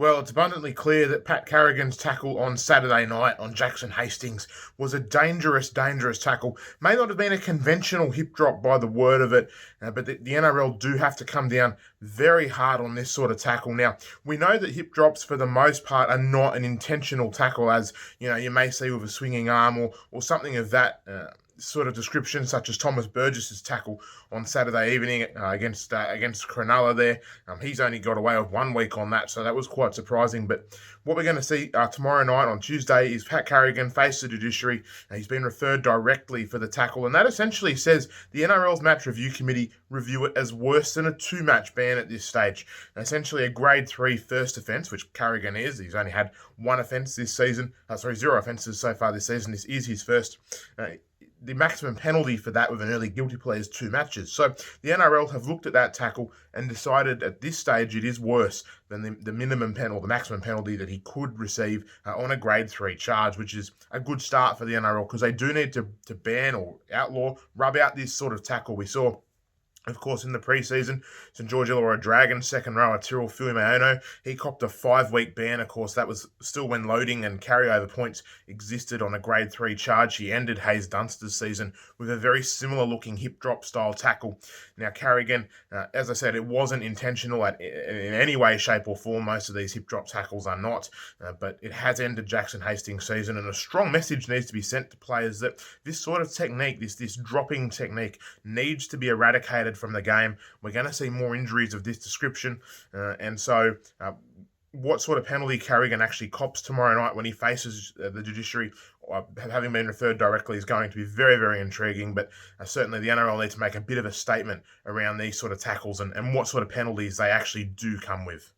Well, it's abundantly clear that Pat Carrigan's tackle on Saturday night on Jackson Hastings was a dangerous, dangerous tackle. May not have been a conventional hip drop by the word of it, but the NRL do have to come down very hard on this sort of tackle. Now, we know that hip drops, for the most part, are not an intentional tackle, as you may see with a swinging arm or something of that. Sort of description, such as Thomas Burgess's tackle on Saturday evening against Cronulla there. He's only got away with 1 week on that, so that was quite surprising. But what we're going to see tomorrow night on Tuesday is Pat Carrigan face the judiciary. He's been referred directly for the tackle, and that essentially says the NRL's match review committee review it as worse than a 2-match ban at this stage. Essentially a grade 3 first offence, which Carrigan is. He's only had 1 offence this season. 0 offences so far this season. This is his first. The maximum penalty for that with an early guilty plea is 2 matches. So the NRL have looked at that tackle and decided at this stage it is worse than the minimum penalty, the maximum penalty that he could receive on a grade 3 charge, which is a good start for the NRL because they do need to ban or outlaw, rub out this sort of tackle. We saw, of course, in the preseason, St George Illawarra Dragons second rower Tyrrell Fuimaono, he copped a 5-week ban. Of course, that was still when loading and carryover points existed on a grade 3 charge. He ended Hayes Dunster's season with a very similar looking hip drop style tackle. Now, Carrigan, as I said, it wasn't intentional in any way, shape or form. Most of these hip drop tackles are not, but it has ended Jackson Hastings' season, and a strong message needs to be sent to players that this sort of technique, this dropping technique, needs to be eradicated from the game. We're going to see more injuries of this description, and so what sort of penalty Carrigan actually cops tomorrow night when he faces the judiciary, having been referred directly, is going to be very, very intriguing. But certainly the NRL needs to make a bit of a statement around these sort of tackles and what sort of penalties they actually do come with.